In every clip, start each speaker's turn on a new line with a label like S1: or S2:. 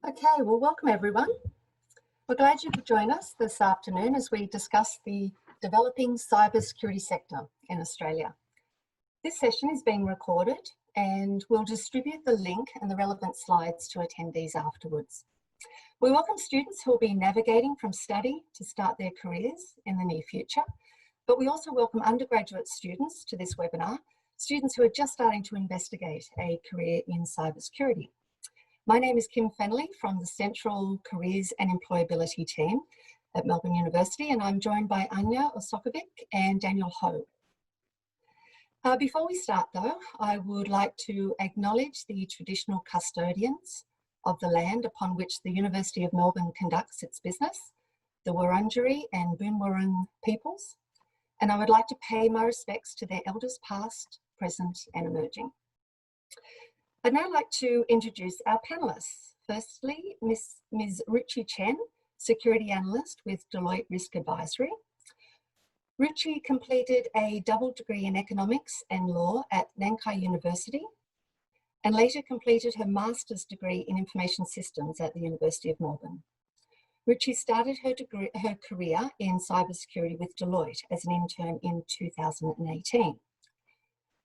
S1: Okay, well, welcome everyone. We're glad you could join us this afternoon as we discuss the developing cybersecurity sector in Australia. This session is being recorded and we'll distribute the link and the relevant slides to attendees afterwards. We welcome students who will be navigating from study to start their careers in the near future, but we also welcome undergraduate students to this webinar, students who are just starting to investigate a career in cybersecurity. My name is Kim Fennelly from the Central Careers and Employability team at Melbourne University, and I'm joined by Anya Osokovic and Daniel Ho. Before we start though, I would like to acknowledge the traditional custodians of the land upon which the University of Melbourne conducts its business, the Wurundjeri and Boonwurrung peoples, and I would like to pay my respects to their elders past, present and emerging. I'd now like to introduce our panellists. Firstly, Ms. Ruchi Chen, Security Analyst with Deloitte Risk Advisory. Ruchi completed a double degree in Economics and Law at Nankai University and later completed her Master's degree in Information Systems at the University of Melbourne. Ruchi started her career in cybersecurity with Deloitte as an intern in 2018.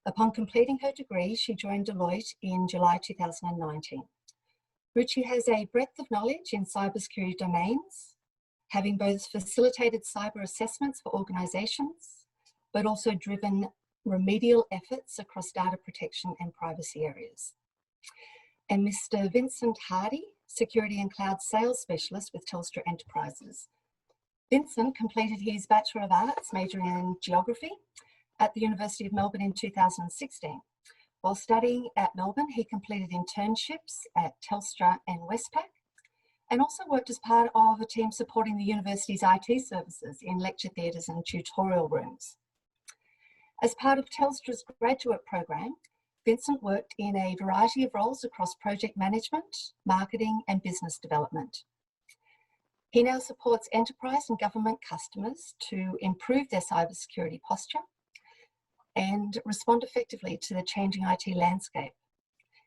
S1: Upon completing her degree, she joined Deloitte in July 2019. Ruchi has a breadth of knowledge in cybersecurity domains, having both facilitated cyber assessments for organisations, but also driven remedial efforts across data protection and privacy areas. And Mr. Vincent Hardy, Security and Cloud Sales Specialist with Telstra Enterprises. Vincent completed his Bachelor of Arts majoring in Geography at the University of Melbourne in 2016. While studying at Melbourne, he completed internships at Telstra and Westpac, and also worked as part of a team supporting the university's IT services in lecture theatres and tutorial rooms. As part of Telstra's graduate program, Vincent worked in a variety of roles across project management, marketing and business development. He now supports enterprise and government customers to improve their cybersecurity posture and respond effectively to the changing IT landscape.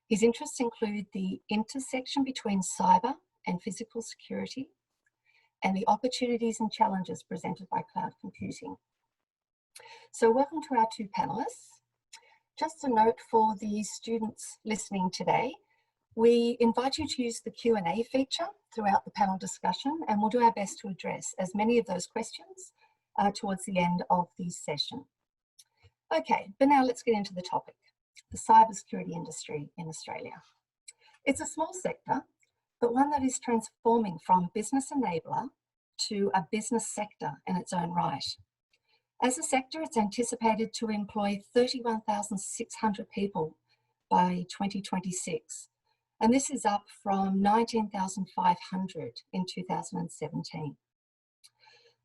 S1: His interests include the intersection between cyber and physical security and the opportunities and challenges presented by cloud computing. So welcome to our two panellists. Just a note for the students listening today, we invite you to use the Q&A feature throughout the panel discussion, and we'll do our best to address as many of those questions towards the end of the session. Okay, but now let's get into the topic, the cybersecurity industry in Australia. It's a small sector, but one that is transforming from business enabler to a business sector in its own right. As a sector, it's anticipated to employ 31,600 people by 2026, and this is up from 19,500 in 2017.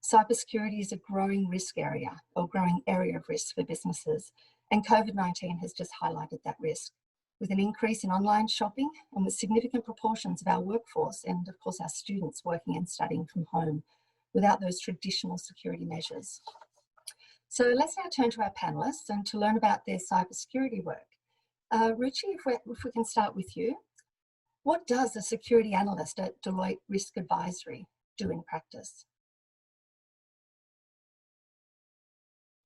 S1: Cybersecurity is a growing risk area, or growing area of risk for businesses, and COVID-19 has just highlighted that risk, with an increase in online shopping and with significant proportions of our workforce and of course our students working and studying from home without those traditional security measures. So let's now turn to our panellists and to learn about their cybersecurity work. Ruchi, if we can start with you, what does a security analyst at Deloitte Risk Advisory do in practice?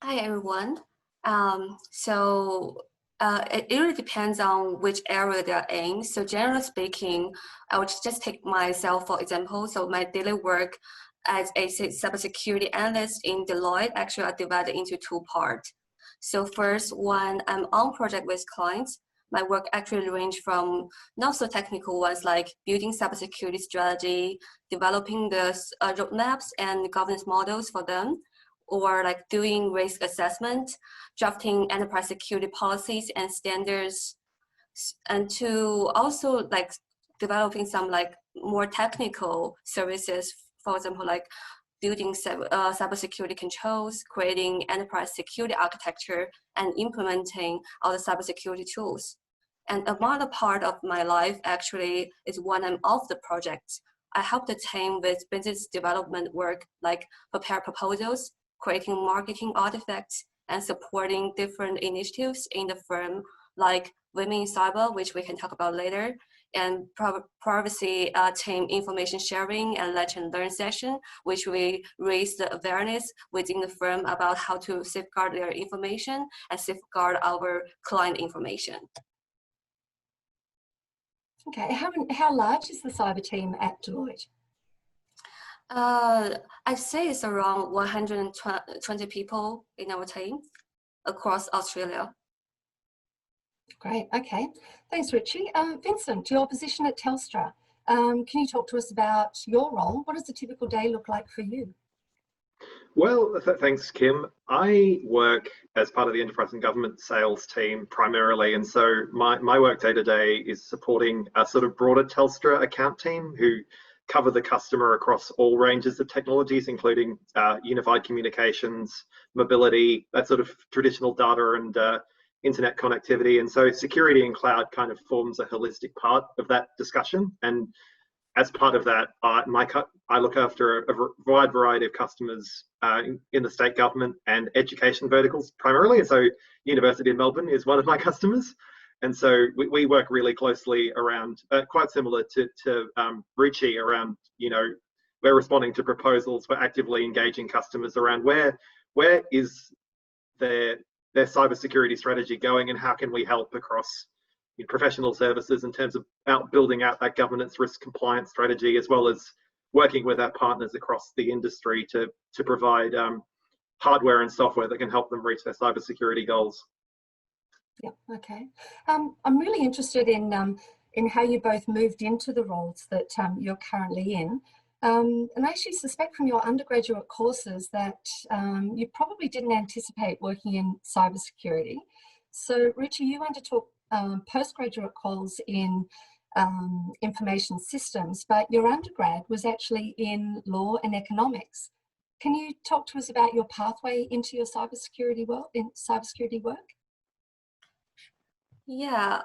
S2: Hi, everyone. It really depends on which area they're in. So generally speaking, I would just take myself for example. So my daily work as a cybersecurity analyst in Deloitte actually are divided into two parts. So first, when I'm on project with clients, my work actually range from not so technical ones like building cybersecurity strategy, developing the roadmaps and governance models for them, or like doing risk assessment, drafting enterprise security policies and standards, and to also like developing some like more technical services, for example, like building cybersecurity controls, creating enterprise security architecture, and implementing all the cybersecurity tools. And another part of my life actually is when I'm off the project. I help the team with business development work, like prepare proposals, creating marketing artifacts, and supporting different initiatives in the firm, like women in cyber, which we can talk about later, and privacy team information sharing and let and learn session, which we raise the awareness within the firm about how to safeguard their information and safeguard our client information.
S1: Okay, how large is the cyber team at Deloitte?
S2: I'd say it's around 120 people in our team across Australia.
S1: Great, okay. Thanks, Richie. Vincent, your position at Telstra. Can you talk to us about your role? What does a typical day look like for you?
S3: Well, thanks, Kim. I work as part of the enterprise and government sales team primarily, and so my work day to day is supporting a sort of broader Telstra account team who cover the customer across all ranges of technologies, including unified communications, mobility, that sort of traditional data and internet connectivity. And so security and cloud kind of forms a holistic part of that discussion. And as part of that, I look after a wide variety of customers in the state government and education verticals primarily. And so University of Melbourne is one of my customers. And so we work really closely around, quite similar to Richie, around, we're responding to proposals, we're actively engaging customers around where is their cybersecurity strategy going and how can we help across professional services in terms of building out that governance risk compliance strategy, as well as working with our partners across the industry to provide hardware and software that can help them reach their cybersecurity goals.
S1: Yeah, okay. I'm really interested in how you both moved into the roles that you're currently in. And I actually suspect from your undergraduate courses that you probably didn't anticipate working in cybersecurity. So Richie, you undertook postgraduate courses in information systems, but your undergrad was actually in law and economics. Can you talk to us about your pathway into your cybersecurity work?
S2: Yeah,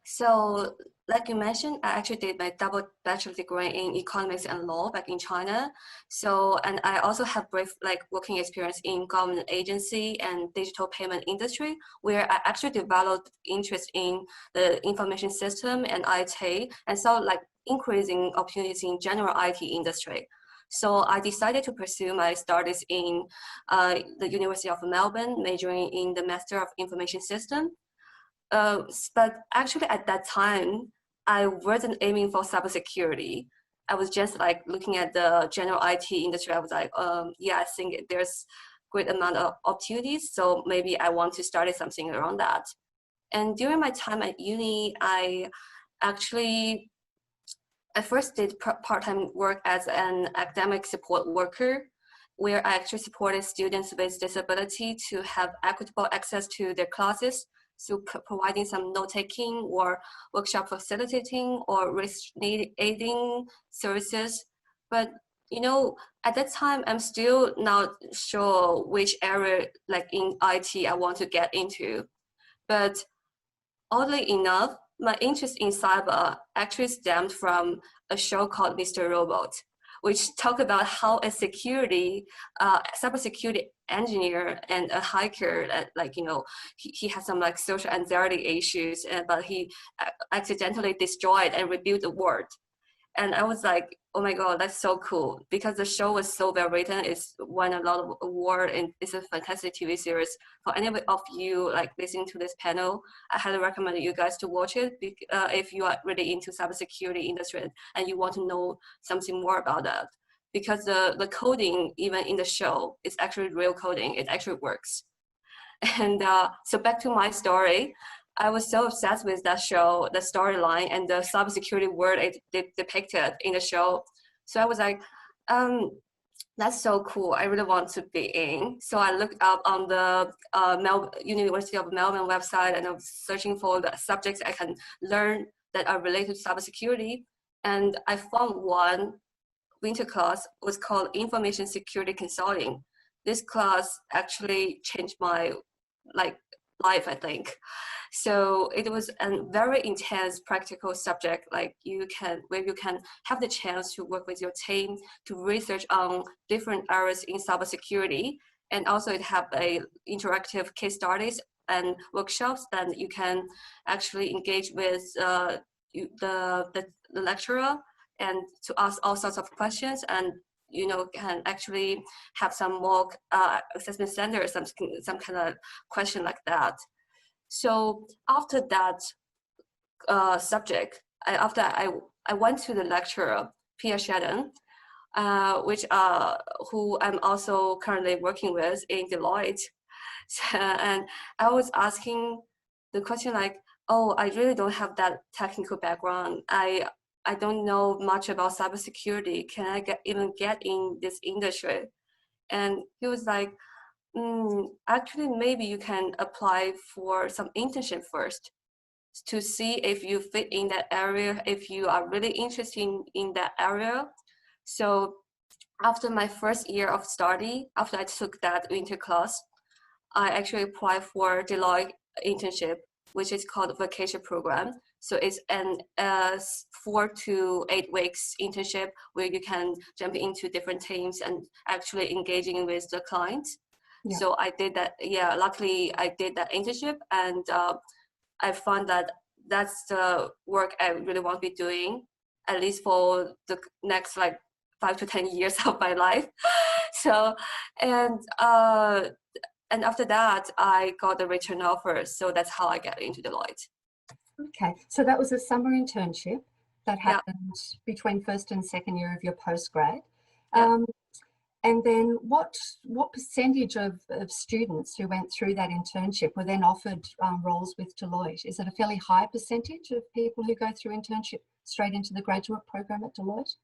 S2: so like you mentioned, I actually did my double bachelor degree in economics and law back in China. So, and I also have brief working experience in government agency and digital payment industry, where I actually developed interest in the information system and IT, and saw increasing opportunities in general IT industry. So I decided to pursue my studies in the University of Melbourne, majoring in the Master of Information System. But actually at that time, I wasn't aiming for cybersecurity. I was just looking at the general IT industry. I was like, yeah, I think there's great amount of opportunities. So maybe I want to start something around that. And during my time at uni, I first did part-time work as an academic support worker, where I actually supported students with disability to have equitable access to their classes. So providing some note-taking or workshop facilitating or risk aiding services. But, at that time, I'm still not sure which area in IT I want to get into. But oddly enough, my interest in cyber actually stemmed from a show called Mr. Robot, which talk about how a cybersecurity engineer and a hacker that he has some social anxiety issues, but he accidentally destroyed and rebuilt the world. And I was like, oh my God, that's so cool, because the show was so well written. It's won a lot of awards and it's a fantastic TV series. For any of you listening to this panel, I highly recommend you guys to watch it if you are really into cybersecurity industry and you want to know something more about that. Because the coding, even in the show, is actually real coding. It actually works. And so back to my story. I was so obsessed with that show, the storyline, and the cybersecurity world it depicted in the show. So I was like, that's so cool. I really want to be in. So I looked up on the University of Melbourne website, and I was searching for the subjects I can learn that are related to cybersecurity. And I found one winter class was called Information Security Consulting. This class actually changed my life, I think. So it was a very intense practical subject, where you can have the chance to work with your team to research on different areas in cybersecurity. And also it have a interactive case studies and workshops, then you can actually engage with the lecturer and to ask all sorts of questions, and can actually have some mock assessment center, some kind of question like that. So after that subject, after I went to the lecturer, Pierre Shadden, who I'm also currently working with in Deloitte. And I was asking the question like, oh, I really don't have that technical background. I don't know much about cybersecurity. Can I even get in this industry? And he was like, actually, maybe you can apply for some internship first to see if you fit in that area, if you are really interested in that area. So after my first year of study, after I took that winter class, I actually applied for Deloitte internship, which is called vacation program. So it's an 4 to 8 weeks internship where you can jump into different teams and actually engaging with the clients. Yeah. So I did that. Yeah, luckily I did that internship, and I found that that's the work I really want to be doing, at least for the next like 5 to 10 years of my life. So, and after that, I got a return offer. So that's how I got into Deloitte.
S1: Okay, so that was a summer internship that happened between first and second year of your postgrad. Yeah. And then what percentage of students who went through that internship were then offered roles with Deloitte? Is it a fairly high percentage of people who go through internship straight into the graduate program at Deloitte?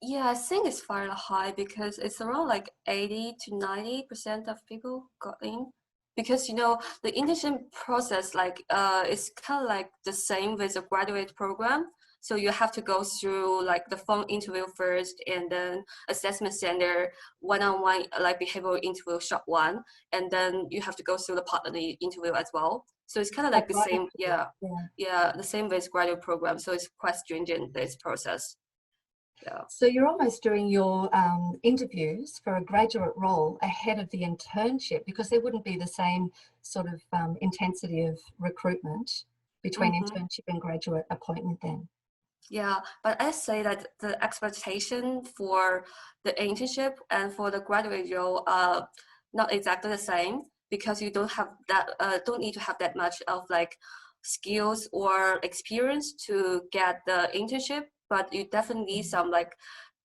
S2: Yeah, I think it's fairly high because it's around like 80 to 90% of people got in. Because the internship process is kind of like the same with a graduate program. So you have to go through like the phone interview first, and then assessment center, one-on-one like behavioral interview, short one, and then you have to go through the partner interview as well. So it's kind of like the same, the same with graduate program. So it's quite stringent, this process. Yeah.
S1: So you're almost doing your interviews for a graduate role ahead of the internship, because there wouldn't be the same sort of intensity of recruitment between internship and graduate appointment then.
S2: Yeah, but I say that the expectation for the internship and for the graduate role are not exactly the same, because you don't have that, don't need to have that much of like skills or experience to get the internship, but you definitely need some like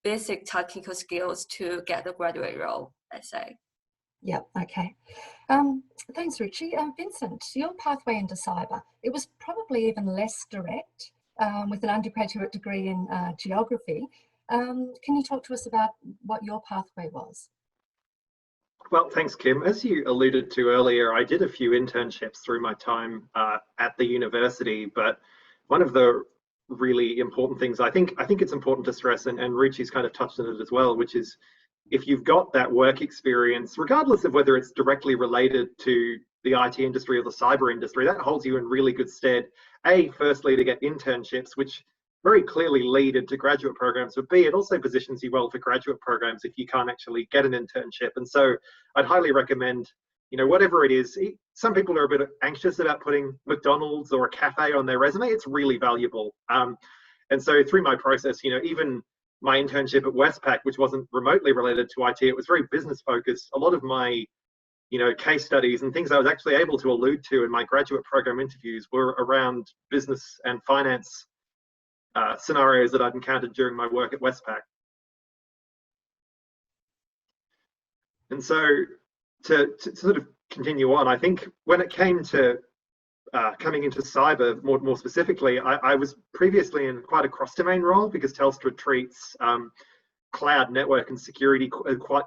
S2: basic technical skills to get the graduate role, I say.
S1: Yeah, okay. Thanks, Richie. Vincent, your pathway into cyber, it was probably even less direct with an undergraduate degree in geography. Can you talk to us about what your pathway was?
S3: Well, thanks, Kim. As you alluded to earlier, I did a few internships through my time at the university, but one of the really important things I think it's important to stress, and Richie's kind of touched on it as well, which is if you've got that work experience, regardless of whether it's directly related to the IT industry or the cyber industry, that holds you in really good stead. A, firstly, to get internships, which very clearly lead into graduate programs, but B, it also positions you well for graduate programs if you can't actually get an internship. And so I'd highly recommend, whatever it is. Some people are a bit anxious about putting McDonald's or a cafe on their resume. It's really valuable. And so through my process, even my internship at Westpac, which wasn't remotely related to IT, it was very business focused. A lot of my, case studies and things I was actually able to allude to in my graduate program interviews were around business and finance scenarios that I'd encountered during my work at Westpac. And so to sort of continue on, I think when it came to coming into cyber more specifically, I was previously in quite a cross-domain role, because Telstra treats cloud, network and security quite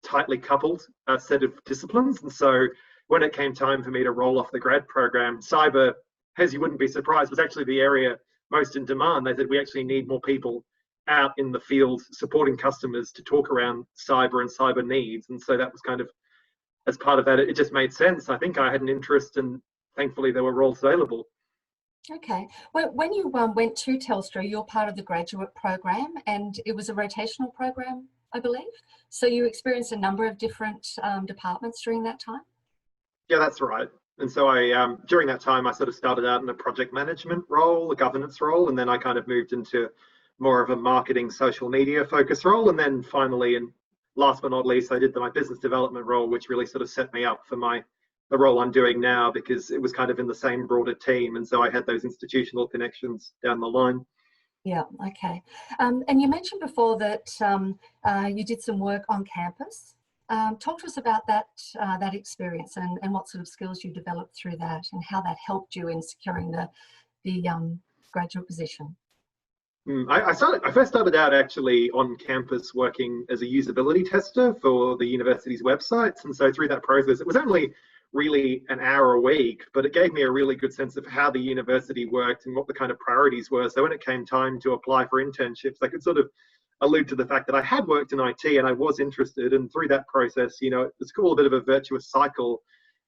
S3: tightly coupled set of disciplines. And so when it came time for me to roll off the grad program, cyber, as you wouldn't be surprised, was actually the area most in demand. They said, we actually need more people out in the field supporting customers to talk around cyber and cyber needs. And so that was kind of, as part of that, it just made sense. I think I had an interest, and thankfully there were roles available.
S1: Okay. Well, when you went to Telstra, you're part of the graduate program, and it was a rotational program, I believe. So you experienced a number of different departments during that time?
S3: Yeah, that's right. And so I, during that time, I sort of started out in a project management role, a governance role, and then I kind of moved into more of a marketing, social media focus role. And then finally, and last but not least, I did my business development role, which really sort of set me up for the role I'm doing now, because it was kind of in the same broader team. And so I had those institutional connections down the line.
S1: Yeah, okay. And you mentioned before that you did some work on campus. Talk to us about that experience and what sort of skills you developed through that and how that helped you in securing the graduate position.
S3: I first started out actually on campus working as a usability tester for the university's websites. And so through that process, it was only really an hour a week, but it gave me a really good sense of how the university worked and what the kind of priorities were. So when it came time to apply for internships, I could sort of allude to the fact that I had worked in IT and I was interested. And through that process, you know, it's cool, a bit of a virtuous cycle.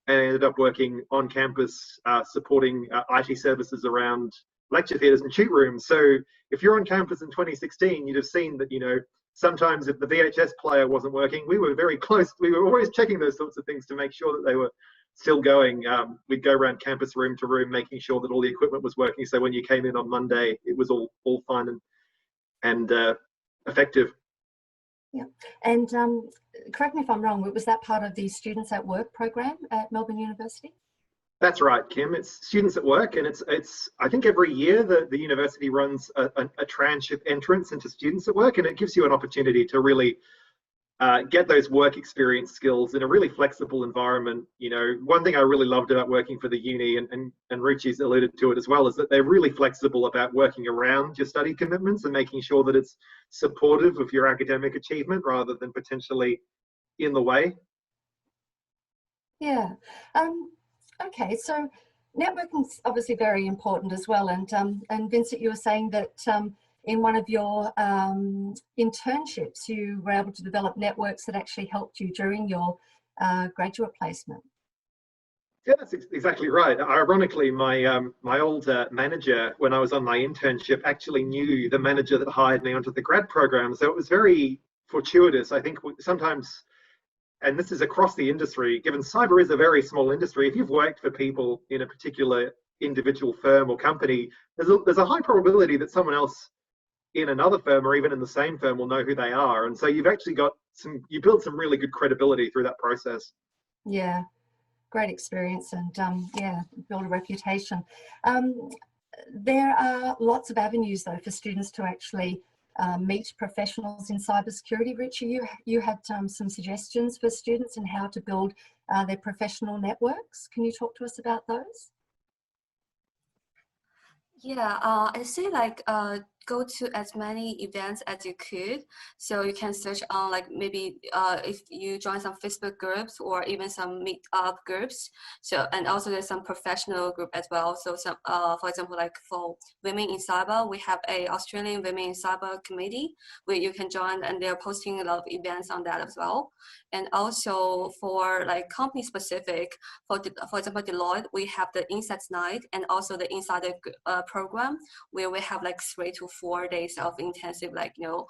S3: And I ended up working on campus, supporting IT services around lecture theatres and tute rooms. So if you're on campus in 2016, you'd have seen that, you know, sometimes if the VHS player wasn't working, we were very close. We were always checking those sorts of things to make sure that they were still going. We'd go around campus room to room, making sure that all the equipment was working. So when you came in on Monday, it was all fine and effective.
S1: Yeah, and correct me if I'm wrong, but was that part of the Students at Work program at Melbourne University?
S3: That's right, Kim. It's Students at Work, and it's I think every year the university runs a transship entrance into Students at Work, and it gives you an opportunity to really get those work experience skills in a really flexible environment. You know, one thing I really loved about working for the uni, and Ruchi's alluded to it as well, is that they're really flexible about working around your study commitments and making sure that it's supportive of your academic achievement rather than potentially in the way.
S1: Yeah. Okay, so networking's obviously very important as well. And Vincent, you were saying that in one of your internships, you were able to develop networks that actually helped you during your graduate placement.
S3: Yeah, that's exactly right. Ironically, my old manager, when I was on my internship, actually knew the manager that hired me onto the grad program. So it was very fortuitous. I think sometimes, and this is across the industry, given cyber is a very small industry, if you've worked for people in a particular individual firm or company, there's a high probability that someone else in another firm or even in the same firm will know who they are. And so you've actually you build some really good credibility through that process.
S1: Yeah, great experience, and yeah, build a reputation. There are lots of avenues though for students to actually meet professionals in cybersecurity. Richie, you had some suggestions for students in how to build their professional networks. Can you talk to us about those?
S2: Yeah, I say like go to as many events as you could. So you can search on like maybe if you join some Facebook groups or even some meetup groups. So, and also there's some professional group as well. So some, for example, like for Women in Cyber, we have a Australian Women in Cyber committee where you can join, and they're posting a lot of events on that as well. And also for like company specific, for example, Deloitte, we have the Insights Night and also the Insider program where we have like 3 to 4 days of intensive like, you know,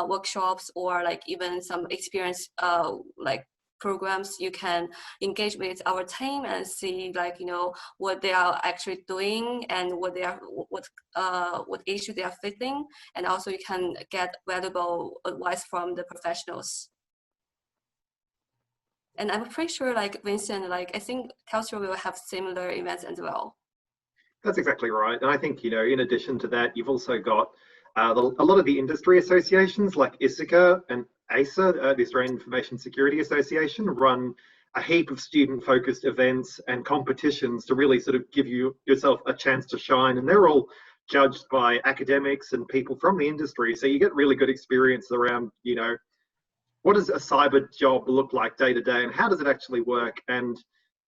S2: workshops or like even some experience like programs. You can engage with our team and see like, you know, what they are actually doing and what issue they are facing, and also you can get valuable advice from the professionals. And I'm pretty sure like Vincent, like I think Telstra will have similar events as well.
S3: That's exactly right. And I think, you know, in addition to that, you've also got a lot of the industry associations like ISICA and ASA, the Australian Information Security Association, run a heap of student-focused events and competitions to really sort of give yourself a chance to shine. And they're all judged by academics and people from the industry. So you get really good experience around, you know, what does a cyber job look like day to day and how does it actually work? And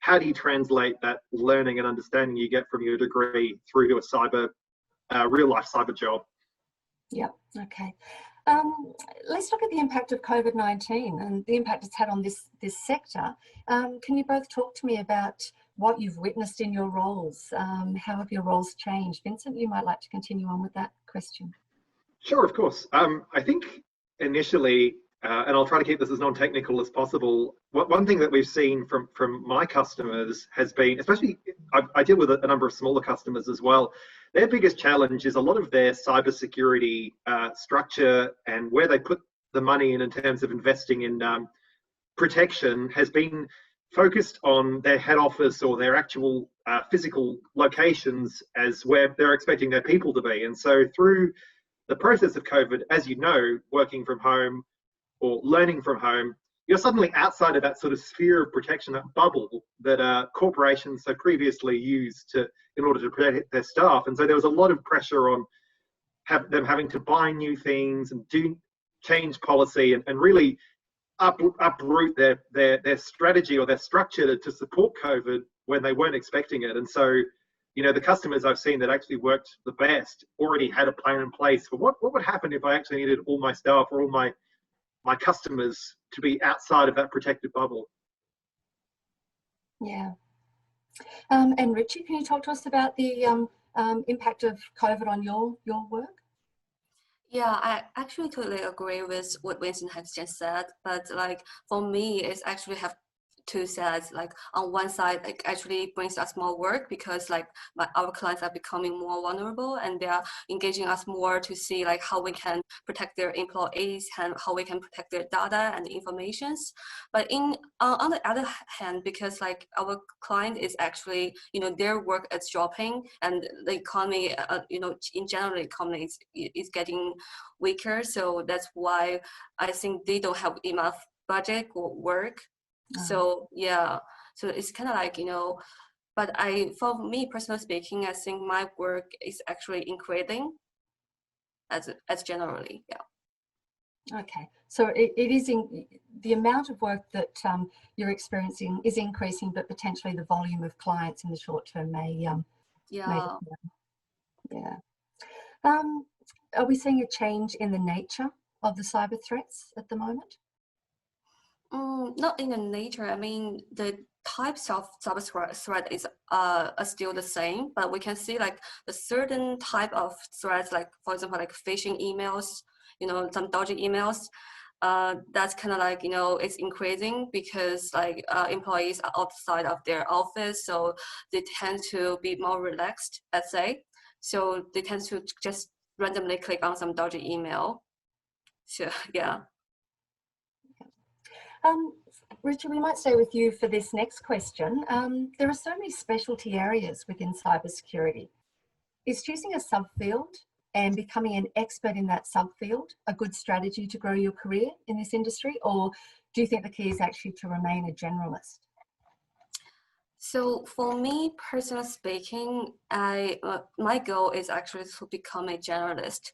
S3: how do you translate that learning and understanding you get from your degree through to a real life cyber job?
S1: Yeah, okay. Let's look at the impact of COVID-19 and the impact it's had on this sector. Can you both talk to me about what you've witnessed in your roles? How have your roles changed? Vincent, you might like to continue on with that question.
S3: Sure, of course. I think initially and I'll try to keep this as non-technical as possible. One thing that we've seen from my customers has been, especially I deal with a number of smaller customers as well. Their biggest challenge is a lot of their cybersecurity structure and where they put the money in terms of investing in protection has been focused on their head office or their actual physical locations as where they're expecting their people to be. And so through the process of COVID, as you know, working from home or learning from home, you're suddenly outside of that sort of sphere of protection, that bubble that corporations so previously used in order to protect their staff. And so there was a lot of pressure on them having to buy new things and change policy and really uproot their strategy or their structure to support COVID when they weren't expecting it. And so, you know, the customers I've seen that actually worked the best already had a plan in place for what would happen if I actually needed all my staff or all my customers to be outside of that protected bubble.
S1: Yeah. And Richie, can you talk to us about the impact of COVID on your work?
S2: Yeah, I actually totally agree with what Vincent has just said. But like for me, it's actually have two sides. Like on one side, it actually brings us more work because like our clients are becoming more vulnerable and they are engaging us more to see like how we can protect their employees and how we can protect their data and informations. But on the other hand, because like our client is actually, you know, their work is dropping and the economy, you know, in general, the economy is getting weaker. So that's why I think they don't have enough budget or work. So yeah, so it's kind of like, you know, but for me personally speaking, I think my work is actually increasing as generally, yeah.
S1: Okay, so it is the amount of work that you're experiencing is increasing, but potentially the volume of clients in the short term may
S2: Yeah.
S1: Yeah. Are we seeing a change in the nature of the cyber threats at the moment?
S2: Not in the nature. I mean, the types of cyber threat is are still the same, but we can see like the certain type of threats, like for example, like phishing emails, you know, some dodgy emails. That's kind of like, you know, it's increasing because like employees are outside of their office, so they tend to be more relaxed, let's say. So they tend to just randomly click on some dodgy email. So yeah.
S1: Richard, we might stay with you for this next question. There are so many specialty areas within cybersecurity. Is choosing a subfield and becoming an expert in that subfield a good strategy to grow your career in this industry, or do you think the key is actually to remain a generalist?
S2: So for me, personally speaking, my goal is actually to become a generalist.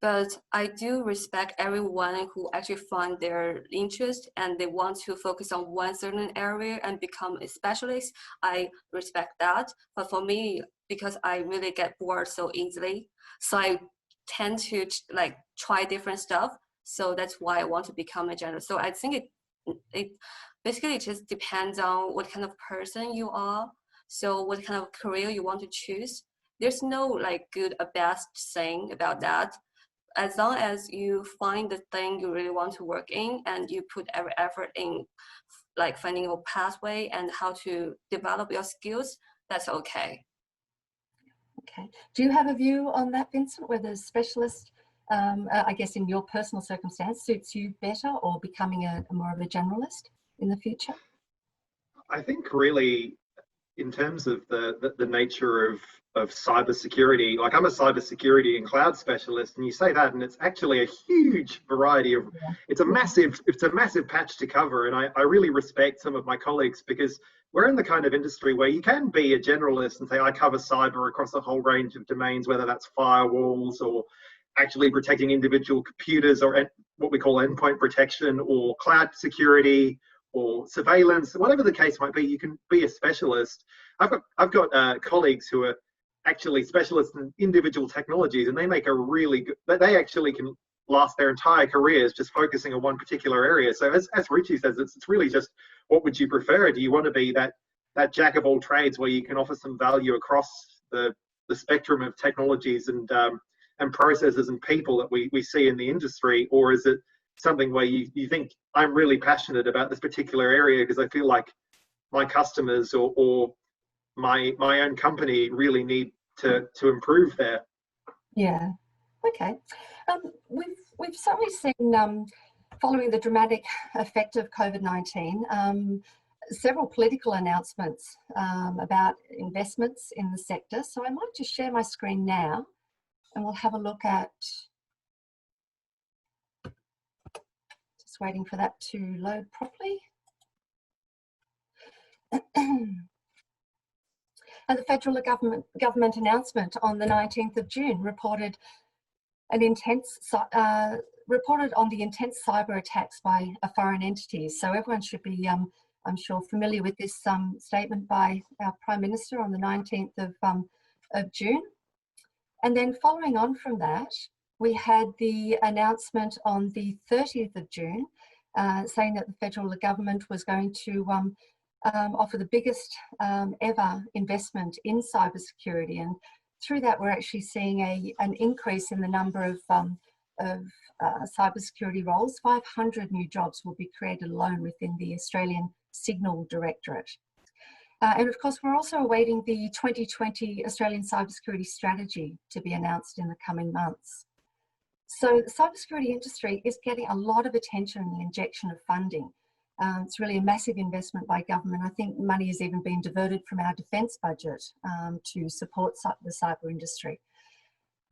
S2: But I do respect everyone who actually find their interest and they want to focus on one certain area and become a specialist. I respect that. But for me, because I really get bored so easily, so I tend to like try different stuff. So that's why I want to become a generalist. So I think it basically just depends on what kind of person you are. So what kind of career you want to choose. There's no like good or best thing about that. As long as you find the thing you really want to work in and you put every effort in like finding your pathway and how to develop your skills, that's okay.
S1: Okay. Do you have a view on that, Vincent, whether specialist, I guess in your personal circumstance, suits you better or becoming a more of a generalist in the future?
S3: I think really in terms of the nature of cybersecurity, like I'm a cybersecurity and cloud specialist, and you say that, and it's actually a huge variety of, it's a massive patch to cover. And I really respect some of my colleagues because we're in the kind of industry where you can be a generalist and say, I cover cyber across a whole range of domains, whether that's firewalls or actually protecting individual computers or what we call endpoint protection or cloud security or surveillance, whatever the case might be, you can be a specialist. I've got colleagues who are actually specialists in individual technologies, and they make a really good, they actually can last their entire careers just focusing on one particular area. So as Richie says, it's really just, what would you prefer? Do you want to be that jack of all trades where you can offer some value across the spectrum of technologies and processes and people that we see in the industry, or is it something where you think, I'm really passionate about this particular area because I feel like my customers or my own company really need to improve there.
S1: Yeah. Okay. We've certainly seen, following the dramatic effect of COVID-19, several political announcements about investments in the sector. So I might just share my screen now, and we'll have a look at. Just waiting for that to load properly. And the federal government announcement on the 19th of June reported on the intense cyber attacks by foreign entities. So everyone should be, I'm sure, familiar with this statement by our Prime Minister on the 19th of June. And then following on from that, we had the announcement on the 30th of June saying that the federal government was going to offer the biggest ever investment in cybersecurity, and through that we're actually seeing an increase in the number of cybersecurity roles. 500 new jobs will be created alone within the Australian Signal Directorate. And of course, we're also awaiting the 2020 Australian Cybersecurity Strategy to be announced in the coming months. So the cybersecurity industry is getting a lot of attention and the injection of funding. It's really a massive investment by government. I think money has even been diverted from our defence budget to support the cyber industry.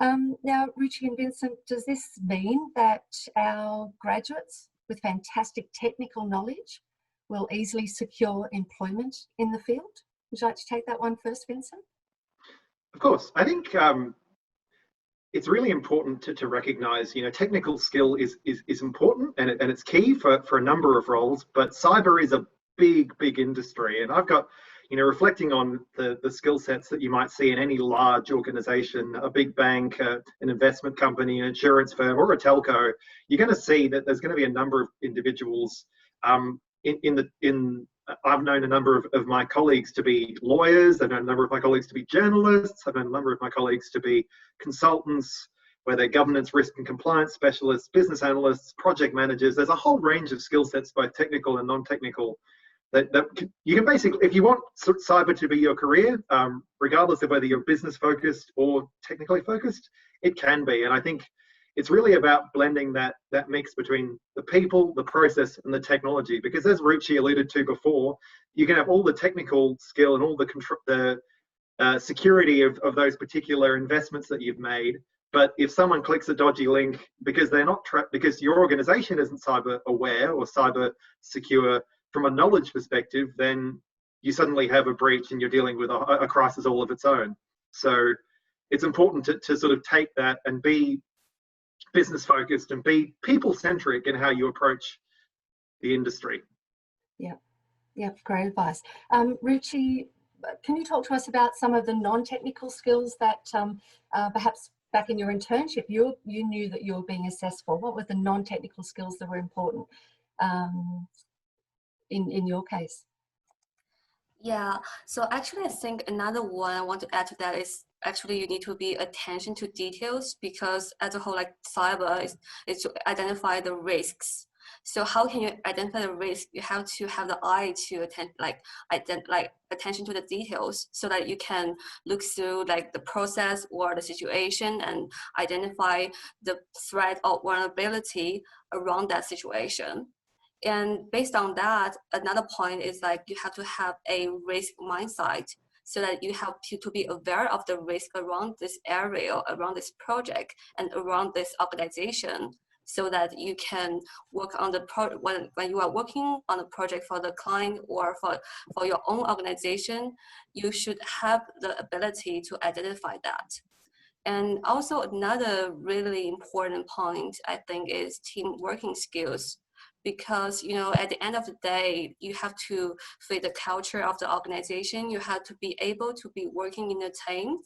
S1: Now, Ruchi and Vincent, does this mean that our graduates with fantastic technical knowledge will easily secure employment in the field? Would you like to take that one first, Vincent?
S3: Of course. I think it's really important to recognise, technical skill is important and it's key for a number of roles, but cyber is a big industry. And I've got, reflecting on the skill sets that you might see in any large organisation, a big bank, an investment company, an insurance firm, or a telco, you're going to see that there's going to be a number of individuals I've known a number of my colleagues to be lawyers. I've known a number of my colleagues to be journalists. I've known a number of my colleagues to be consultants, where they're governance, risk and compliance specialists, business analysts, project managers. There's a whole range of skill sets, both technical and non-technical, that you can basically, if you want cyber to be your career, regardless of whether you're business focused or technically focused, it can be. And I think it's really about blending that mix between the people, the process, and the technology. Because as Ruchi alluded to before, you can have all the technical skill and all the security of those particular investments that you've made. But if someone clicks a dodgy link because they're not because your organization isn't cyber aware or cyber secure from a knowledge perspective, then you suddenly have a breach and you're dealing with a crisis all of its own. So it's important to sort of take that and be business focused and be people centric in how you approach the industry.
S1: Yeah, great advice. Ruchi, can you talk to us about some of the non-technical skills that perhaps back in your internship you knew that you were being assessed for? What were the non-technical skills that were important in your case?
S2: Yeah, so actually I think another one I want to add to that is actually you need to be attention to details, because as a whole, like cyber is to identify the risks. So how can you identify the risk? You have to have the eye to attention to the details, so that you can look through like the process or the situation and identify the threat or vulnerability around that situation. And based on that, another point is like you have to have a risk mindset, so that you have to be aware of the risk around this area, around this project, and around this organization, so that you can work on the when you are working on a project for the client or for your own organization, you should have the ability to identify that. And also another really important point, I think, is team working skills. Because at the end of the day, you have to fit the culture of the organization. You have to be able to be working in a team.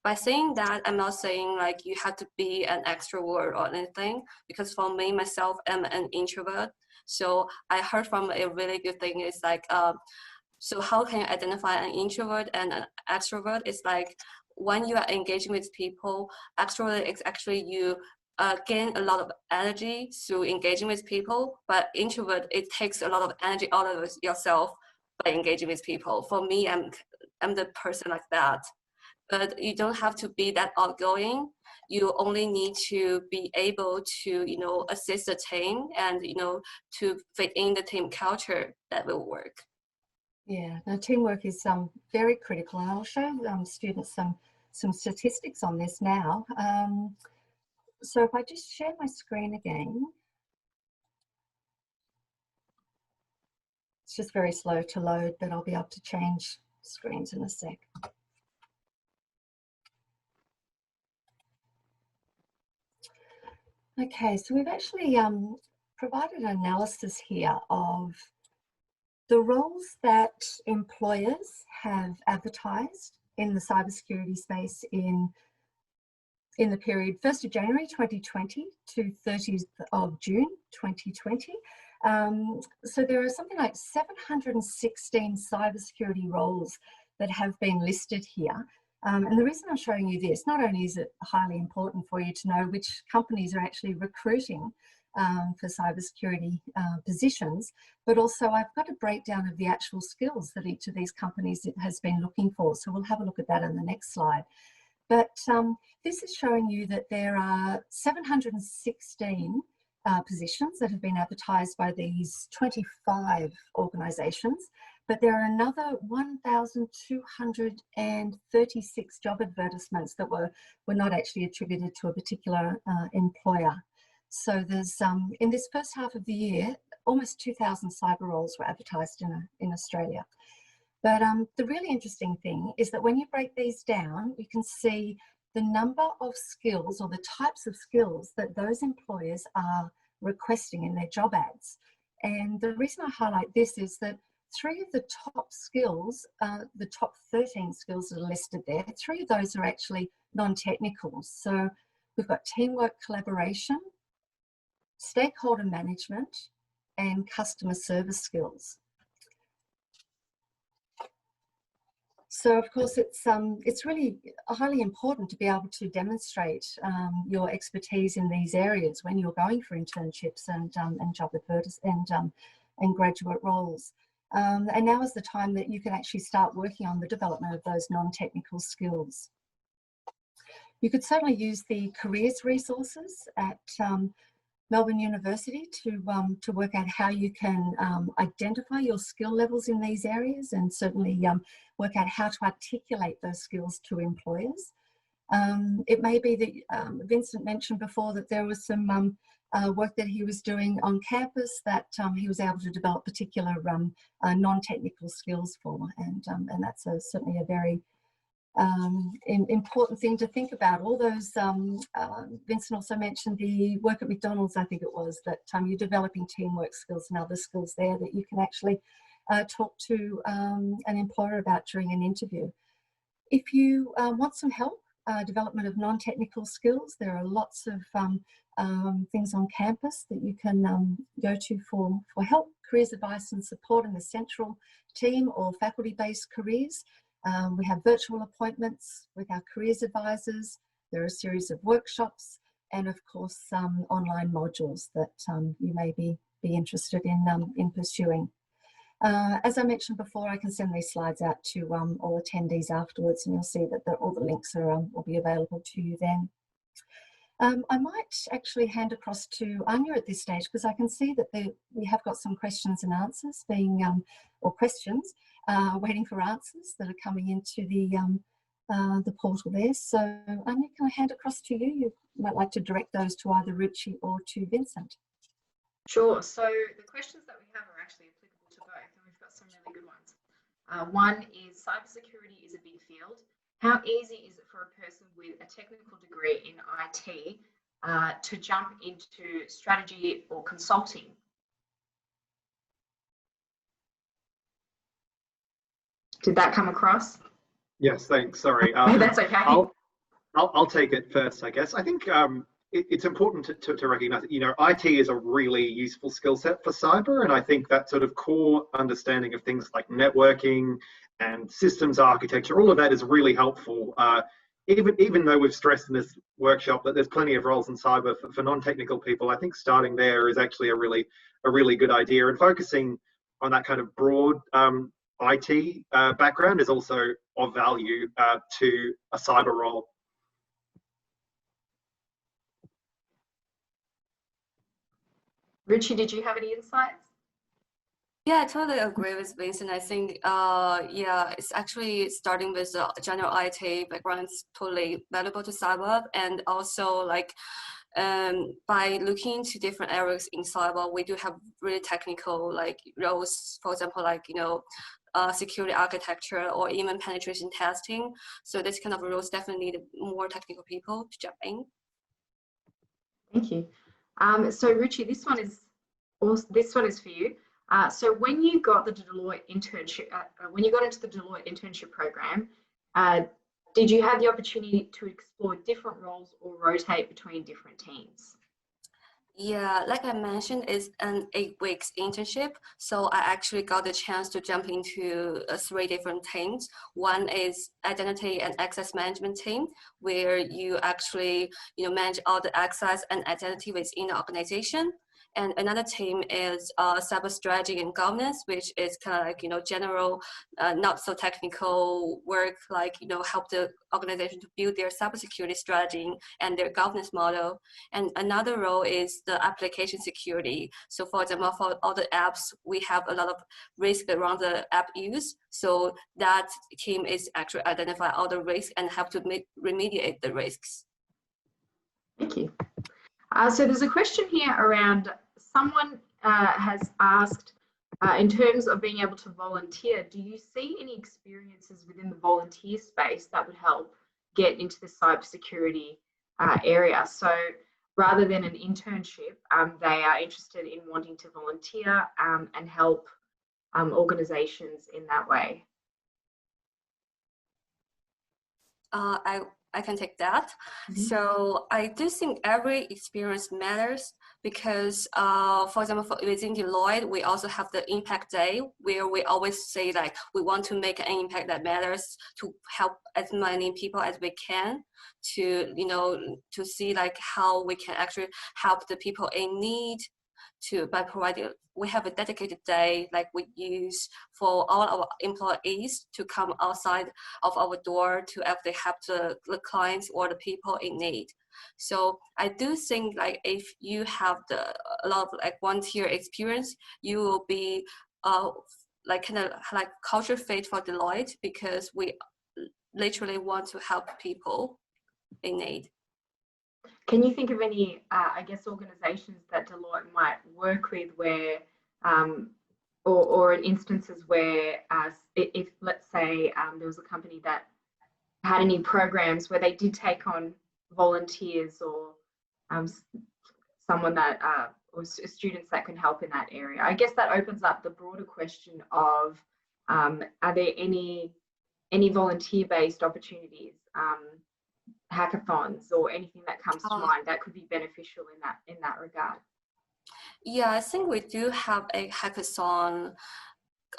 S2: By saying that, I'm not saying like you have to be an extrovert or anything, because for me, myself, I'm an introvert. So I heard from a really good thing is like, so how can you identify an introvert and an extrovert? It's like when you are engaging with people, extrovert is actually you gain a lot of energy through engaging with people, but introvert, it takes a lot of energy out of yourself by engaging with people. For me, I'm the person like that. But you don't have to be that outgoing. You only need to be able to, assist the team and, to fit in the team culture that will work.
S1: Yeah, now teamwork is very critical. And I'll show students some statistics on this now. So if I just share my screen again, it's just very slow to load, but I'll be able to change screens in a sec. Okay, so we've actually provided an analysis here of the roles that employers have advertised in the cybersecurity space in the period 1st of January 2020 to 30th of June 2020. So there are something like 716 cybersecurity roles that have been listed here. And the reason I'm showing you this, not only is it highly important for you to know which companies are actually recruiting for cybersecurity positions, but also I've got a breakdown of the actual skills that each of these companies has been looking for. So we'll have a look at that in the next slide. But this is showing you that there are 716 positions that have been advertised by these 25 organisations, but there are another 1,236 job advertisements that were not actually attributed to a particular employer. So there's, in this first half of the year, almost 2,000 cyber roles were advertised in Australia. But the really interesting thing is that when you break these down, you can see the number of skills or the types of skills that those employers are requesting in their job ads. And the reason I highlight this is that 3 of the top skills, the top 13 skills that are listed there, 3 of those are actually non-technical. So we've got teamwork, collaboration, stakeholder management, and customer service skills. So of course it's really highly important to be able to demonstrate your expertise in these areas when you're going for internships and job advertisements and graduate roles. And now is the time that you can actually start working on the development of those non-technical skills. You could certainly use the careers resources at Melbourne University to work out how you can identify your skill levels in these areas, and certainly work out how to articulate those skills to employers. It may be that Vincent mentioned before that there was some work that he was doing on campus that he was able to develop particular non-technical skills for, and that's certainly a very important thing to think about. All those, Vincent also mentioned the work at McDonald's, I think it was, that you're developing teamwork skills and other skills there that you can actually talk to an employer about during an interview. If you want some help, development of non-technical skills, there are lots of things on campus that you can go to for help, careers advice and support in the central team or faculty-based careers. We have virtual appointments with our careers advisors. There are a series of workshops and of course some online modules that you may be interested in pursuing. As I mentioned before, I can send these slides out to all attendees afterwards, and you'll see that all the links will be available to you then. I might actually hand across to Anya at this stage, because I can see that we have got some questions and answers being, or questions waiting for answers that are coming into the portal there. So Anya, can I hand across to you? You might like to direct those to either Ruchi or to Vincent.
S4: Sure. So the questions that we have are actually applicable to both, and we've got some really good ones. One is, cybersecurity is a big field. How easy is it for a person with a technical degree in IT to jump into strategy or consulting? Did that come across?
S3: Yes, thanks. Sorry.
S4: That's okay.
S3: I'll take it first, I guess. I think it's important to recognize that, IT is a really useful skill set for cyber. And I think that sort of core understanding of things like networking and systems architecture, all of that is really helpful even though we've stressed in this workshop that there's plenty of roles in cyber for non-technical people, I think starting there is actually a really good idea, and focusing on that kind of broad IT background is also of value to a cyber role.
S4: Richie, did you have any insights?
S2: Yeah, I totally agree with Vincent. I think, yeah, it's actually starting with the general IT background is totally valuable to cyber, and also like by looking into different areas in cyber, we do have really technical like roles. For example, like security architecture or even penetration testing. So this kind of roles definitely need more technical people to jump in.
S4: Thank you. So Richie, this one is for you. So when you got the Deloitte internship, when you got into the Deloitte internship program, did you have the opportunity to explore different roles or rotate between different teams?
S2: Yeah, like I mentioned, it's an 8 weeks internship. So I actually got the chance to jump into 3 different teams. One is identity and access management team, where you actually manage all the access and identity within the organization. And another team is cyber strategy and governance, which is kind of like general, not so technical work, like help the organization to build their cybersecurity strategy and their governance model. And another role is the application security. So for example, for all the apps, we have a lot of risk around the app use. So that team is actually identify all the risks and help to remediate the risks.
S4: Thank you. So there's a question here around someone has asked, in terms of being able to volunteer, do you see any experiences within the volunteer space that would help get into the cybersecurity area? So rather than an internship, they are interested in wanting to volunteer and help organizations in that way.
S2: I can take that. So I do think every experience matters because, for example, within Deloitte, we also have the Impact Day where we always say like we want to make an impact that matters to help as many people as we can to to see like how we can actually help the people in need by providing. We have a dedicated day like we use for all our employees to come outside of our door to actually help the clients or the people in need. So I do think like if you have a lot of like volunteer experience, you will be like kind of like culture fit for Deloitte because we literally want to help people in need.
S4: Can you think of any, I guess, organisations that Deloitte might work with where, or instances where, if let's say there was a company that had any programs where they did take on volunteers or someone that, or students that can help in that area? I guess that opens up the broader question of, are there any volunteer-based opportunities? Hackathons or anything that comes to mind that could be beneficial in that regard?
S2: Yeah, I think we do have a hackathon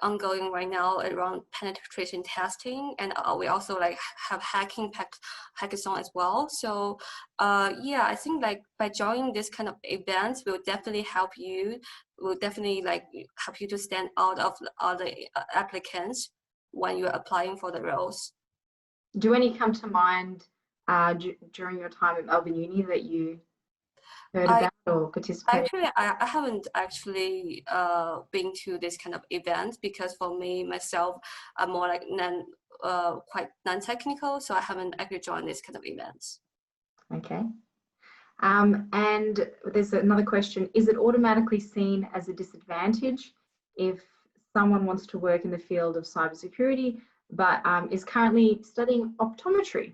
S2: ongoing right now around penetration testing, and we also like have hackathon as well. So yeah, I think like by joining this kind of events will definitely help you. Will definitely like help you to stand out of other applicants when you're applying for the roles.
S4: Do any come to mind during your time at Melbourne Uni that you heard about or participated?
S2: Actually, I haven't actually been to this kind of event because for me, myself, I'm more like quite non-technical, so I haven't actually joined this kind of events.
S4: Okay. And there's another question. Is it automatically seen as a disadvantage if someone wants to work in the field of cybersecurity but is currently studying optometry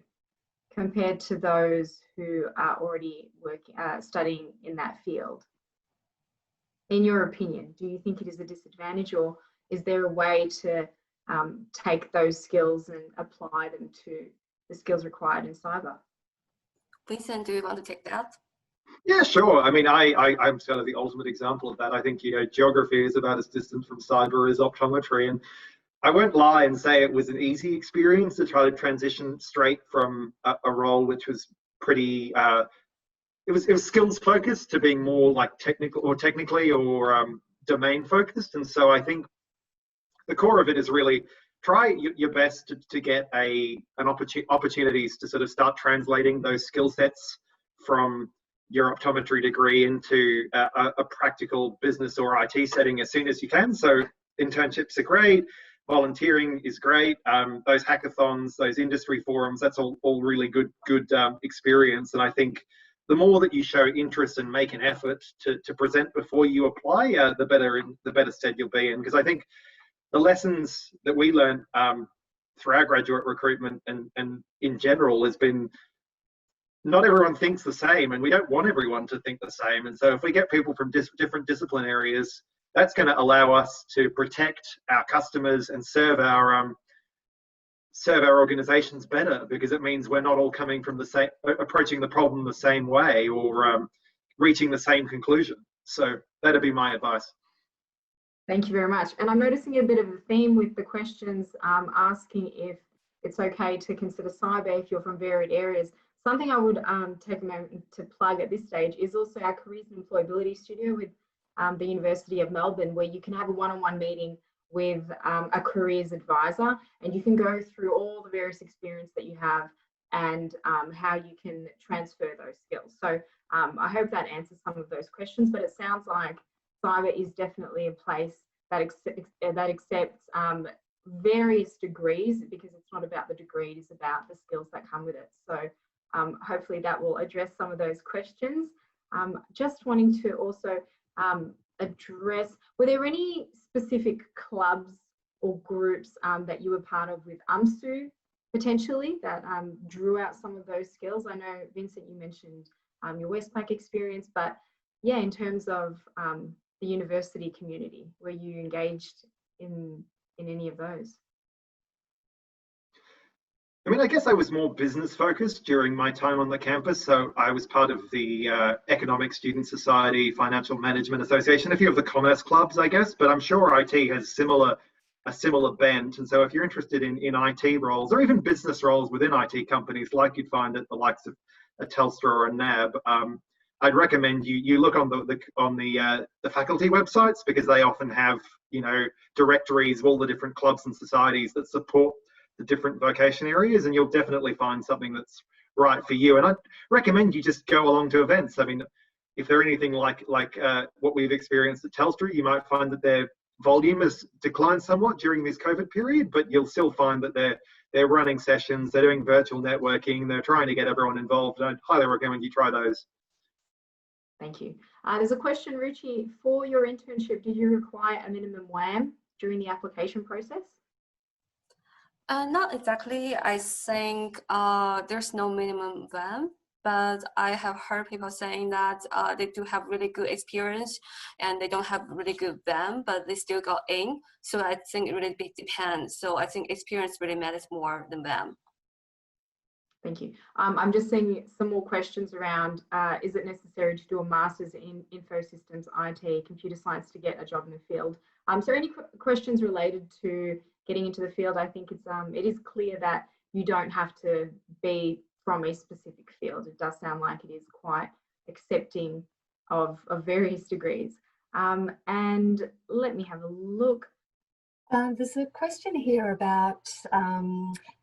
S4: compared to those who are already studying in that field? In your opinion, do you think it is a disadvantage, or is there a way to take those skills and apply them to the skills required in cyber?
S2: Vincent, do you want to take that?
S3: Yeah, sure. I mean, I'm sort of the ultimate example of that. I think, geography is about as distant from cyber as optometry. And I won't lie and say it was an easy experience to try to transition straight from a role which was pretty it was skills focused to being more like technically or domain focused. And so I think the core of it is really try your best to get opportunities to sort of start translating those skill sets from your optometry degree into a practical business or IT setting as soon as you can. So internships are great, volunteering is great, those hackathons, those industry forums, that's all really good experience. And I think the more that you show interest and make an effort to present before you apply, the better stead you'll be in. Because I think the lessons that we learned through our graduate recruitment and in general has been not everyone thinks the same, and we don't want everyone to think the same. And so if we get people from different discipline areas, that's going to allow us to protect our customers and serve our organizations better, because it means we're not all coming from the same, approaching the problem the same way, or reaching the same conclusion. So that'd be my advice.
S4: Thank you very much. And I'm noticing a bit of a theme with the questions asking if it's okay to consider cyber if you're from varied areas. Something I would take a moment to plug at this stage is also our Careers and Employability Studio with the University of Melbourne, where you can have a one-on-one meeting with a careers advisor, and you can go through all the various experience that you have and how you can transfer those skills. So I hope that answers some of those questions, but it sounds like cyber is definitely a place that accepts various degrees, because it's not about the degree, it's about the skills that come with it. So hopefully that will address some of those questions. Just wanting to also address, were there any specific clubs or groups that you were part of with UMSU potentially that drew out some of those skills? I know, Vincent, you mentioned your Westpac experience, but yeah, in terms of the university community, were you engaged in any of those?
S3: I mean, I guess I was more business focused during my time on the campus. So I was part of the Economic Student Society, Financial Management Association, a few of the commerce clubs, I guess, but I'm sure IT has a similar bent. And so if you're interested in IT roles or even business roles within IT companies, like you'd find at the likes of a Telstra or a NAB, I'd recommend you look on the faculty websites, because they often have, you know, directories of all the different clubs and societies that support the different vocation areas, and you'll definitely find something that's right for you. And I'd recommend you just go along to events. I mean, if they're anything like what we've experienced at Telstra, you might find that their volume has declined somewhat during this COVID period, but you'll still find that they're running sessions, they're doing virtual networking, they're trying to get everyone involved. And I'd highly recommend you try those.
S4: Thank you. There's a question, Ruchi, for your internship, did you require a minimum WAM during the application process?
S2: Not exactly. I think there's no minimum WAM, but I have heard people saying that they do have really good experience and they don't have really good WAM, but they still got in. So I think it really depends. So I think experience really matters more than WAM.
S4: Thank you. I'm just seeing some more questions around, is it necessary to do a master's in info systems, IT, computer science to get a job in the field? So any questions related to getting into the field? I think it is clear that you don't have to be from a specific field. It does sound like it is quite accepting of various degrees. And let me have a look.
S1: There's a question here about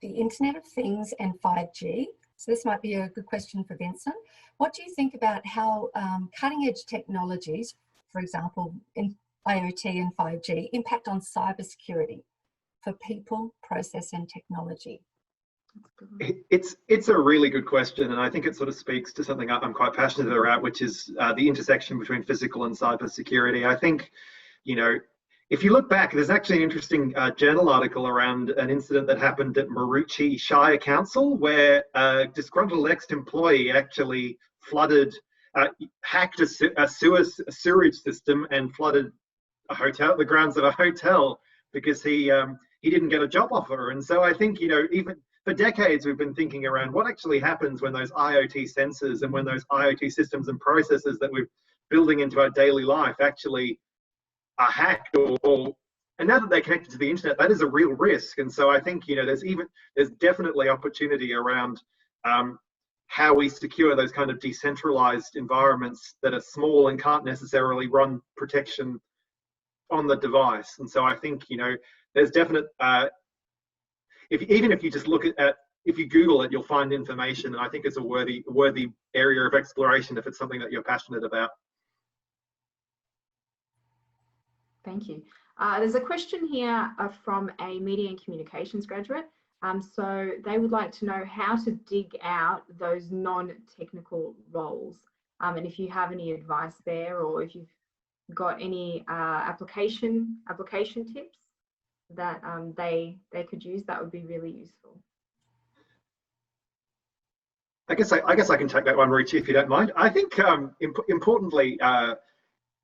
S1: the Internet of Things and 5G. So this might be a good question for Vincent. What do you think about how cutting edge technologies, for example, in IoT and 5G, impact on cybersecurity for people, process and technology?
S3: It's a really good question, and I think it sort of speaks to something I'm quite passionate about, which is the intersection between physical and cybersecurity. I think, you know, if you look back, there's actually an interesting journal article around an incident that happened at Maroochy Shire Council, where a disgruntled ex-employee actually hacked a sewerage system and flooded the grounds of a hotel, because he didn't get a job offer. And so I think, you know, even for decades, we've been thinking around what actually happens when those IoT sensors and when those IoT systems and processes that we're building into our daily life actually are hacked or And now that they're connected to the internet, that is a real risk. And so I think, you know, there's definitely opportunity around how we secure those kind of decentralized environments that are small and can't necessarily run protection on the device. And so I think, you know, there's definite, even if you just look at, if you Google it, you'll find information. And I think it's a worthy area of exploration if it's something that you're passionate about.
S4: Thank you. There's a question here from a media and communications graduate. So they would like to know how to dig out those non-technical roles. And if you have any advice there, or if you've got any application tips that they could use, that would be really useful.
S3: I guess I can take that one, Richie, if you don't mind. I think importantly,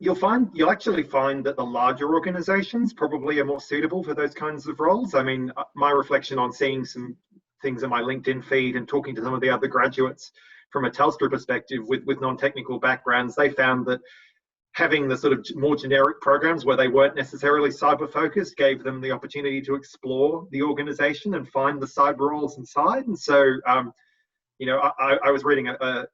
S3: you'll actually find that the larger organizations probably are more suitable for those kinds of roles. I mean, my reflection on seeing some things in my LinkedIn feed and talking to some of the other graduates from a Telstra perspective with non-technical backgrounds, they found that having the sort of more generic programs where they weren't necessarily cyber focused gave them the opportunity to explore the organization and find the cyber roles inside. And so, you know, I was reading a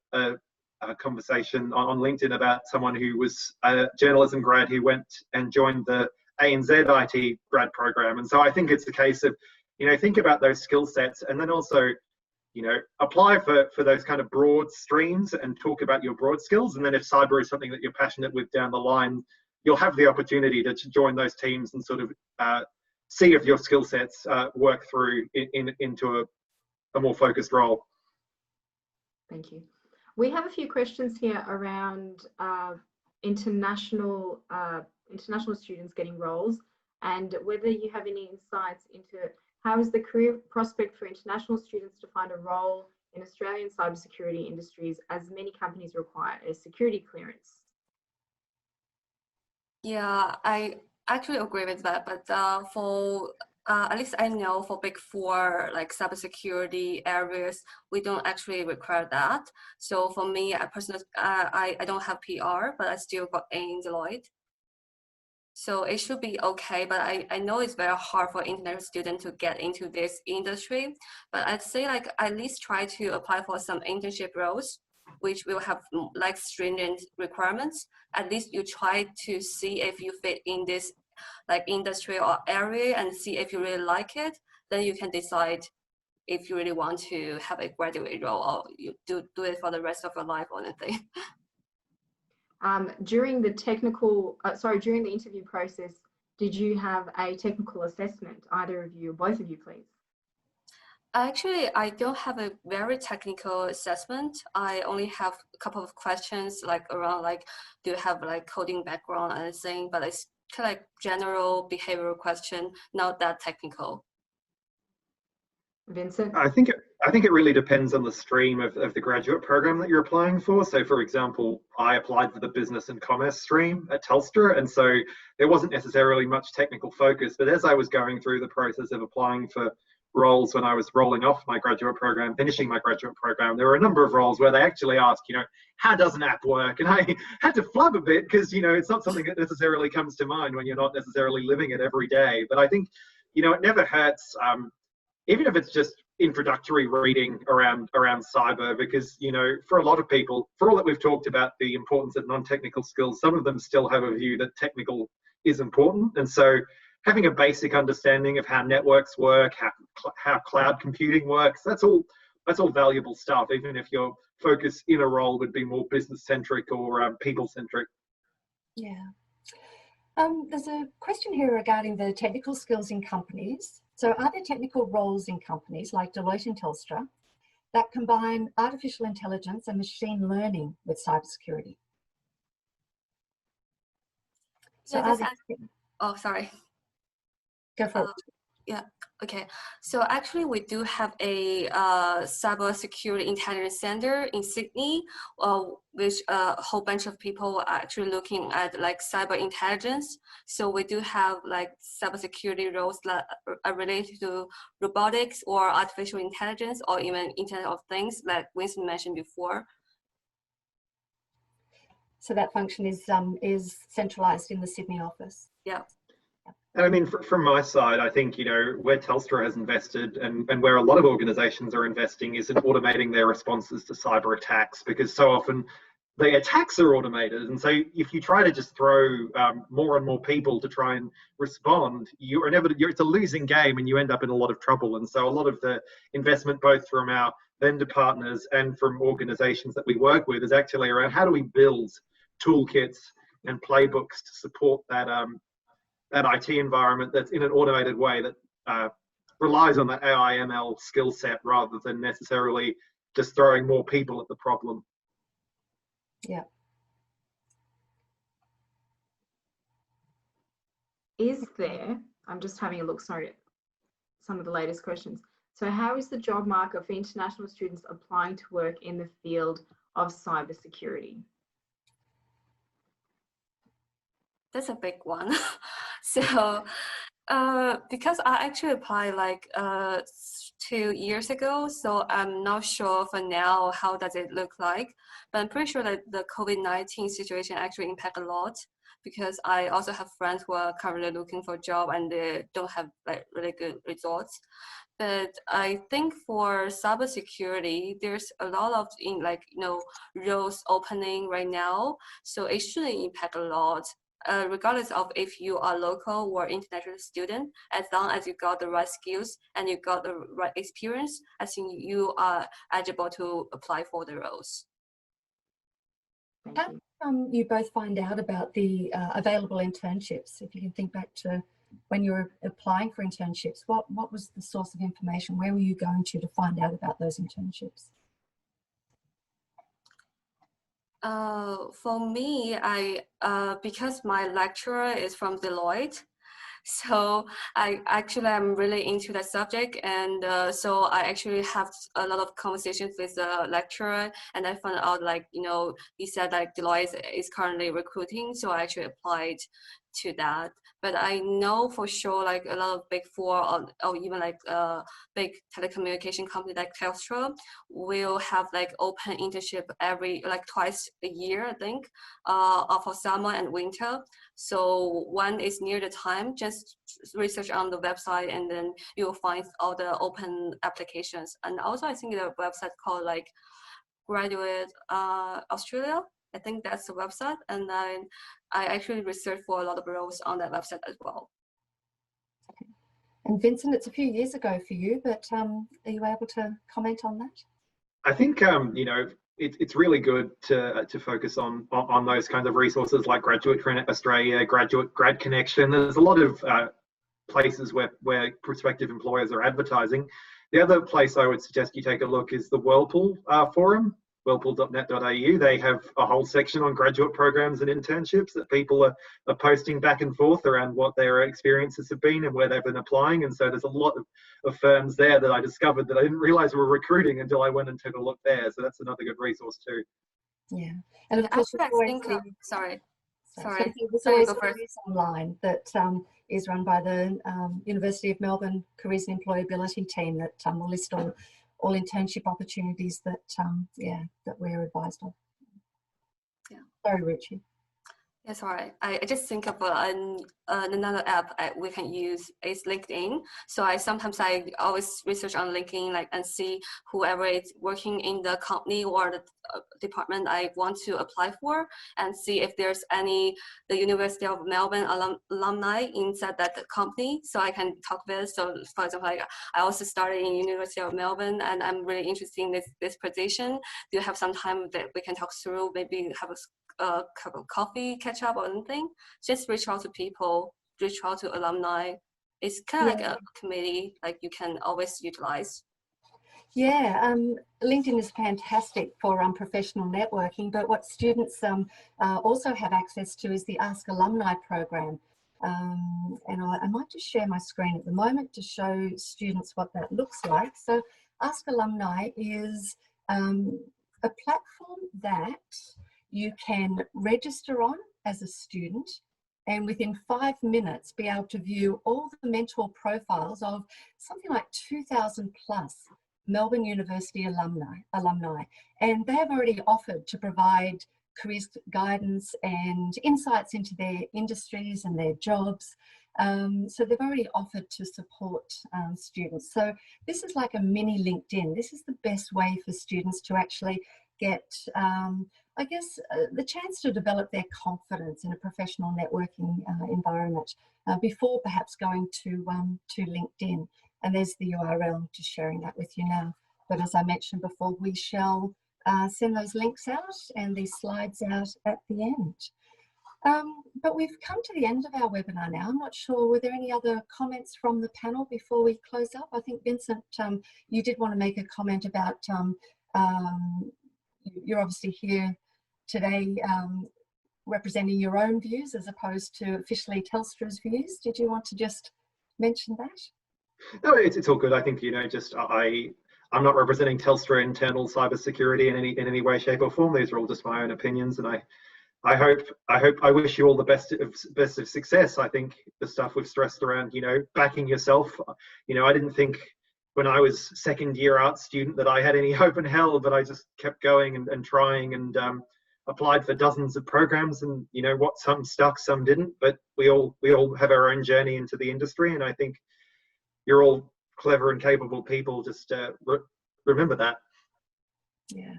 S3: conversation on LinkedIn about someone who was a journalism grad who went and joined the ANZ IT grad program. And so I think it's a case of, you know, think about those skill sets and then also, you know, apply for those kind of broad streams and talk about your broad skills. And then if cyber is something that you're passionate with down the line, you'll have the opportunity to join those teams and sort of see if your skill sets work through into a more focused role.
S4: Thank you. We have a few questions here around international students getting roles, and whether you have any insights into how is the career prospect for international students to find a role in Australian cybersecurity industries, as many companies require a security clearance.
S2: Yeah, I actually agree with that, but for at least I know for Big Four, like cybersecurity areas, we don't actually require that. So for me, I personally, I don't have PR, but I still got A in Deloitte. So it should be okay, but I know it's very hard for international students to get into this industry. But I'd say like at least try to apply for some internship roles, which will have like stringent requirements. At least you try to see if you fit in this like industry or area and see if you really like it. Then you can decide if you really want to have a graduate role or you do it for the rest of your life or anything.
S4: During the during the interview process, did you have a technical assessment, either of you or both of you, please?
S2: Actually, I don't have a very technical assessment. I only have a couple of questions like around like, do you have like coding background and anything, but it's kind of like general behavioral question, not that technical.
S4: Vincent?
S3: I think it really depends on the stream of the graduate program that you're applying for. So for example, I applied for the business and commerce stream at Telstra, and so there wasn't necessarily much technical focus. But as I was going through the process of applying for roles when I was rolling off my graduate program, finishing my graduate program, there were a number of roles where they actually asked, you know, how does an app work? And I had to flub a bit because, you know, it's not something that necessarily comes to mind when you're not necessarily living it every day. But I think, you know, it never hurts, even if it's just introductory reading around cyber, because, you know, for a lot of people, for all that we've talked about the importance of non-technical skills, some of them still have a view that technical is important. And so having a basic understanding of how networks work, how cloud computing works, that's all valuable stuff, even if your focus in a role would be more business centric or people centric.
S1: Yeah. There's a question here regarding the technical skills in companies. So are there technical roles in companies like Deloitte and Telstra that combine artificial intelligence and machine learning with cybersecurity? So
S2: oh, sorry.
S1: Go for it.
S2: Yeah, okay. So actually we do have a cybersecurity intelligence center in Sydney, which a whole bunch of people are actually looking at like cyber intelligence. So we do have like cybersecurity roles that are related to robotics or artificial intelligence or even Internet of Things, like Winston mentioned before.
S1: So that function is centralized in the Sydney office.
S2: Yeah.
S3: And I mean, from my side, I think, where Telstra has invested and where a lot of organizations are investing is in automating their responses to cyber attacks, because so often the attacks are automated. And so if you try to just throw more and more people to try and respond, it's a losing game and you end up in a lot of trouble. And so a lot of the investment, both from our vendor partners and from organizations that we work with, is actually around how do we build toolkits and playbooks to support that IT environment that's in an automated way that relies on that AI ML skill set rather than necessarily just throwing more people at the problem.
S1: Yeah.
S4: Is there, I'm just having a look, sorry, at some of the latest questions. So how is the job market for international students applying to work in the field of cybersecurity?
S2: That's a big one. So because I actually applied like 2 years ago, so I'm not sure for now how does it look like, but I'm pretty sure that the COVID-19 situation actually impact a lot, because I also have friends who are currently looking for a job and they don't have like really good results. But I think for cybersecurity, there's a lot of roles opening right now, so it shouldn't impact a lot. Regardless of if you are local or international student, as long as you got the right skills and you got the right experience, I think you are eligible to apply for the roles.
S1: How you both find out about the available internships? If you can think back to when you were applying for internships, what was the source of information? Where were you going to find out about those internships?
S2: For me, because my lecturer is from Deloitte, so I'm really into that subject, and so I actually have a lot of conversations with the lecturer, and I found out he said Deloitte is currently recruiting, so I actually applied to that. But I know for sure a lot of big four or even big telecommunication company like Telstra will have open internship every twice a year, I think, for summer and winter. So when it's near the time, just research on the website and then you'll find all the open applications. And also I think the website called Graduate Australia. I think that's the website, and I actually researched for a lot of roles on that website as well.
S1: Okay. And Vincent, it's a few years ago for you, but are you able to comment on that?
S3: I think it's really good to focus on those kinds of resources like Graduate Australia, Grad Connection. There's a lot of places where prospective employers are advertising. The other place I would suggest you take a look is the Whirlpool forum, whirlpool.net.au. They have a whole section on graduate programs and internships that people are posting back and forth around what their experiences have been and where they've been applying. And so there's a lot of firms there that I discovered that I didn't realize were recruiting until I went and took a look there. So that's another good resource too.
S1: Yeah. And of course,
S2: sorry.
S1: There's always a series online that is run by the University of Melbourne Careers and Employability team that will list all internship opportunities that that we're advised of.
S2: Yeah.
S1: Sorry, Richie.
S2: Yes, all right. I just think of another app we can use is LinkedIn. So I always research on LinkedIn and see whoever is working in the company or the department I want to apply for, and see if there's the University of Melbourne alumni inside that company, so I can talk with. So for example, I also started in University of Melbourne and I'm really interested in this position. Do you have some time that we can talk through, maybe have a cup of coffee, catch up or anything? Just reach out to people, reach out to alumni. It's kind of like a committee you can always utilize.
S1: Yeah, LinkedIn is fantastic for professional networking, but what students also have access to is the Ask Alumni program. And I might just share my screen at the moment to show students what that looks like. So Ask Alumni is a platform that you can register on as a student and within 5 minutes be able to view all the mentor profiles of something like 2,000 plus Melbourne University alumni. And they have already offered to provide careers guidance and insights into their industries and their jobs. So they've already offered to support students. So this is like a mini LinkedIn. This is the best way for students to actually get, I guess, the chance to develop their confidence in a professional networking environment before perhaps going to LinkedIn. And there's the URL, I'm just sharing that with you now. But as I mentioned before, we shall send those links out and these slides out at the end. But we've come to the end of our webinar now. I'm not sure, were there any other comments from the panel before we close up? I think, Vincent, you did want to make a comment about, you're obviously here today representing your own views as opposed to officially Telstra's views. Did you want to just mention that?
S3: No, it's all good. I think, you know, just I'm not representing Telstra internal cybersecurity in any way, shape or form. These are all just my own opinions, and I wish you all the best of success. I think the stuff we've stressed around, you know, backing yourself, you know, I didn't think when I was second year art student that I had any hope in hell, but I just kept going and trying and applied for dozens of programs, and you know what, some stuck, some didn't, but we all have our own journey into the industry, and I think you're all clever and capable people. Just remember that.
S1: Yeah.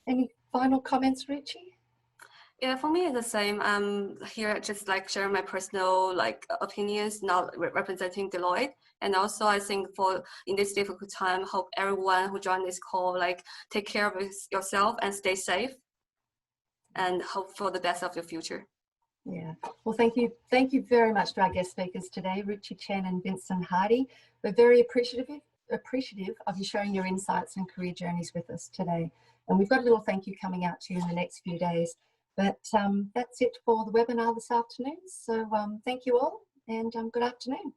S1: Any final comments, Richie?
S2: Yeah, for me it's the same. Here just like sharing my personal opinions, not representing Deloitte. And also I think in this difficult time, hope everyone who joined this call take care of yourself and stay safe, and hope for the best of your future.
S1: Yeah, well, thank you very much to our guest speakers today, Richie Chen and Vincent Hardy. We're very appreciative of you sharing your insights and career journeys with us today. And we've got a little thank you coming out to you in the next few days. But that's it for the webinar this afternoon. So thank you all, and good afternoon.